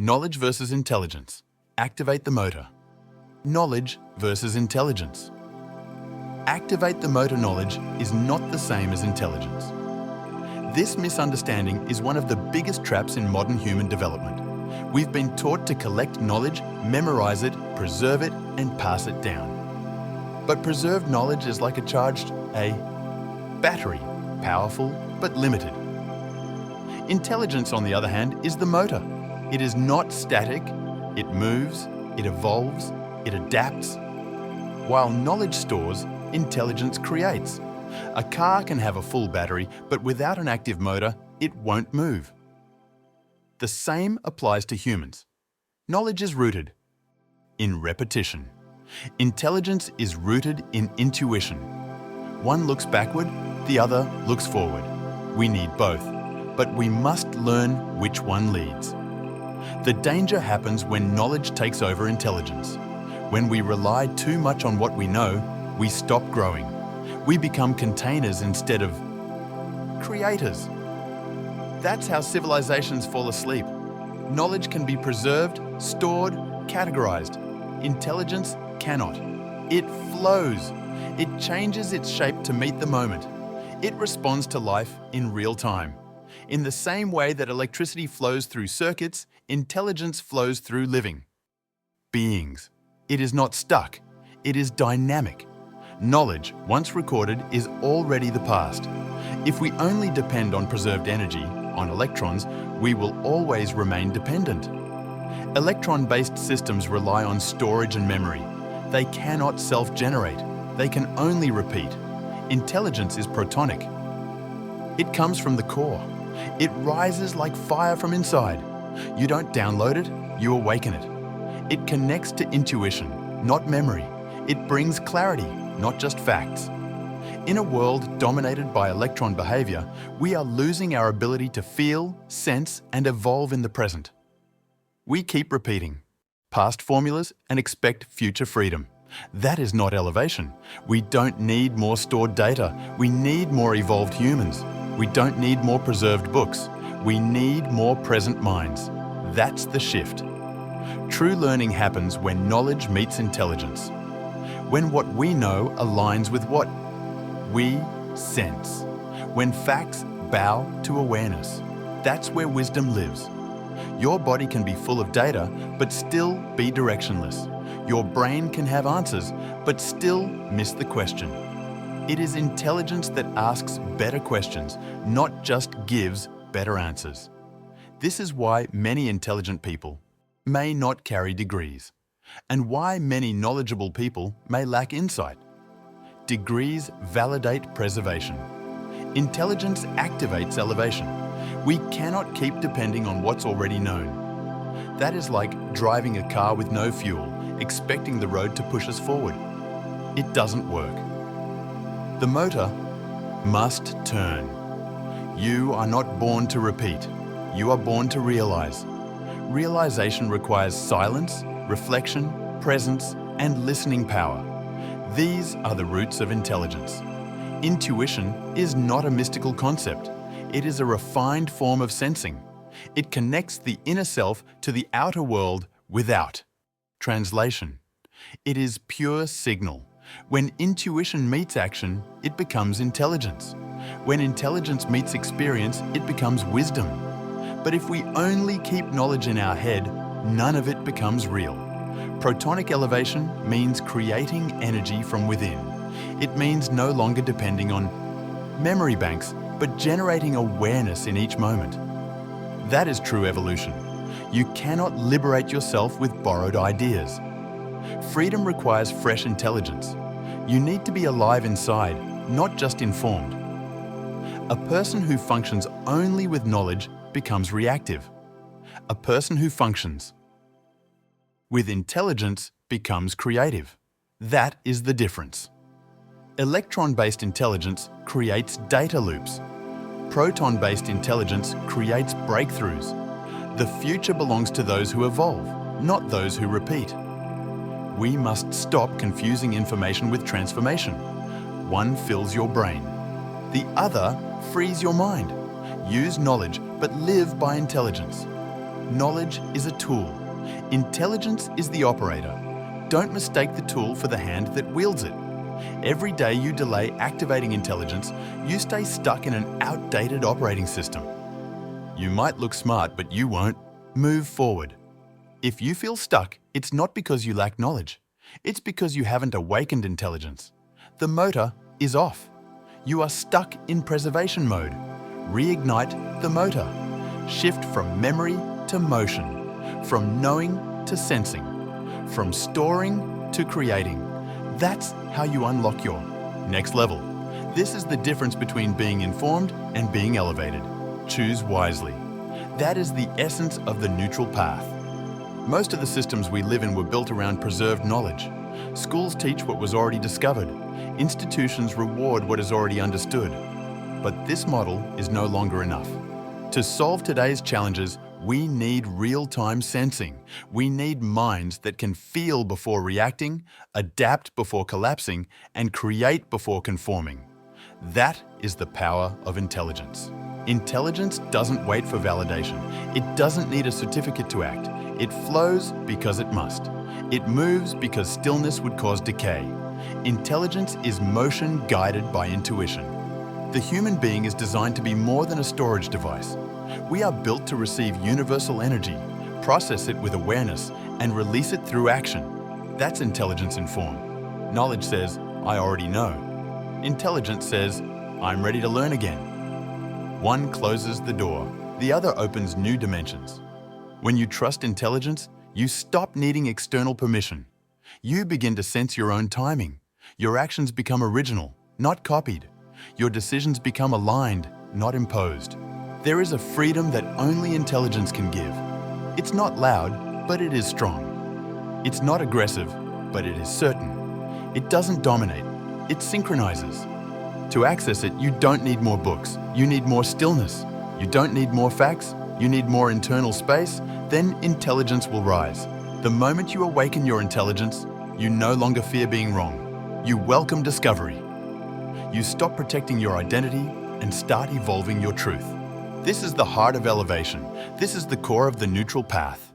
Knowledge versus intelligence. Activate the motor. Knowledge versus intelligence. Activate the motor knowledge is not the same as intelligence. This misunderstanding is one of the biggest traps in modern human development. We've been taught to collect knowledge, memorize it, preserve it, and pass it down. But preserved knowledge is like a charged battery, powerful but limited. Intelligence, on the other hand, is the motor. It is not static, it moves, it evolves, it adapts. While knowledge stores, intelligence creates. A car can have a full battery, but without an active motor, it won't move. The same applies to humans. Knowledge is rooted in repetition. Intelligence is rooted in intuition. One looks backward, the other looks forward. We need both, but we must learn which one leads. The danger happens when knowledge takes over intelligence. When we rely too much on what we know, we stop growing. We become containers instead of creators. That's how civilizations fall asleep. Knowledge can be preserved, stored, categorized. Intelligence cannot. It flows. It changes its shape to meet the moment. It responds to life in real time. In the same way that electricity flows through circuits, intelligence flows through living beings. It is not stuck. It is dynamic. Knowledge, once recorded, is already the past. If we only depend on preserved energy, on electrons, we will always remain dependent. Electron-based systems rely on storage and memory. They cannot self-generate. They can only repeat. Intelligence is protonic. It comes from the core. It rises like fire from inside. You don't download it, you awaken it. It connects to intuition, not memory. It brings clarity, not just facts. In a world dominated by electron behavior, we are losing our ability to feel, sense, and evolve in the present. We keep repeating past formulas and expect future freedom. That is not elevation. We don't need more stored data. We need more evolved humans. We don't need more preserved books. We need more present minds. That's the shift. True learning happens when knowledge meets intelligence. When what we know aligns with what we sense. When facts bow to awareness. That's where wisdom lives. Your body can be full of data, but still be directionless. Your brain can have answers, but still miss the question. It is intelligence that asks better questions, not just gives better answers. This is why many intelligent people may not carry degrees, and why many knowledgeable people may lack insight. Degrees validate preservation. Intelligence activates elevation. We cannot keep depending on what's already known. That is like driving a car with no fuel, expecting the road to push us forward. It doesn't work. The motor must turn. You are not born to repeat. You are born to realize. Realization requires silence, reflection, presence, and listening power. These are the roots of intelligence. Intuition is not a mystical concept. It is a refined form of sensing. It connects the inner self to the outer world without translation. It is pure signal. When intuition meets action, it becomes intelligence. When intelligence meets experience, it becomes wisdom. But if we only keep knowledge in our head, none of it becomes real. Protonic elevation means creating energy from within. It means no longer depending on memory banks, but generating awareness in each moment. That is true evolution. You cannot liberate yourself with borrowed ideas. Freedom requires fresh intelligence. You need to be alive inside, not just informed. A person who functions only with knowledge becomes reactive. A person who functions with intelligence becomes creative. That is the difference. Electron-based intelligence creates data loops. Proton-based intelligence creates breakthroughs. The future belongs to those who evolve, not those who repeat. We must stop confusing information with transformation. One fills your brain. The other frees your mind. Use knowledge, but live by intelligence. Knowledge is a tool. Intelligence is the operator. Don't mistake the tool for the hand that wields it. Every day you delay activating intelligence, you stay stuck in an outdated operating system. You might look smart, but you won't. Move forward. If you feel stuck, it's not because you lack knowledge. It's because you haven't awakened intelligence. The motor is off. You are stuck in preservation mode. Reignite the motor. Shift from memory to motion, from knowing to sensing, from storing to creating. That's how you unlock your next level. This is the difference between being informed and being elevated. Choose wisely. That is the essence of the neutral path. Most of the systems we live in were built around preserved knowledge. Schools teach what was already discovered. Institutions reward what is already understood. But this model is no longer enough. To solve today's challenges, we need real-time sensing. We need minds that can feel before reacting, adapt before collapsing, and create before conforming. That is the power of intelligence. Intelligence doesn't wait for validation. It doesn't need a certificate to act. It flows because it must. It moves because stillness would cause decay. Intelligence is motion guided by intuition. The human being is designed to be more than a storage device. We are built to receive universal energy, process it with awareness, and release it through action. That's intelligence in form. Knowledge says, I already know. Intelligence says, I'm ready to learn again. One closes the door, the other opens new dimensions. When you trust intelligence, you stop needing external permission. You begin to sense your own timing. Your actions become original, not copied. Your decisions become aligned, not imposed. There is a freedom that only intelligence can give. It's not loud, but it is strong. It's not aggressive, but it is certain. It doesn't dominate, it synchronizes. To access it, you don't need more books, you need more stillness. You don't need more facts, you need more internal space, then intelligence will rise. The moment you awaken your intelligence, you no longer fear being wrong. You welcome discovery. You stop protecting your identity and start evolving your truth. This is the heart of elevation. This is the core of the neutral path.